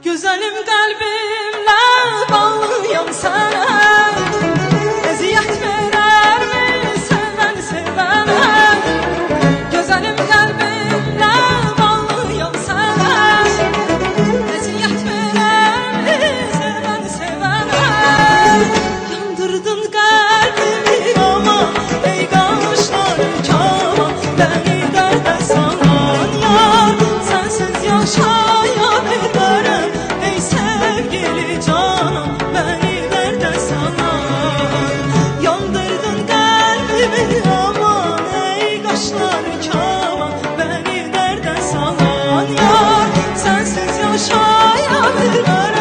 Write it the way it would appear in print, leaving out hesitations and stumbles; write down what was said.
Güzelim kalbimle bağlıyam sana. Eziyet verer mi seven sevene? Güzelim kalbimle bağlıyam sana. Eziyet verer mi seven sevene? Yandırdın kalbimi ama ey kaşlar kama, beni derde salan yar, sensiz yaşayamam. Ey sevgili canım, beni derde salan. Yandırdın kalbimi aman ey kaşlar kama, beni derde salan yar, sensiz yaşayamam.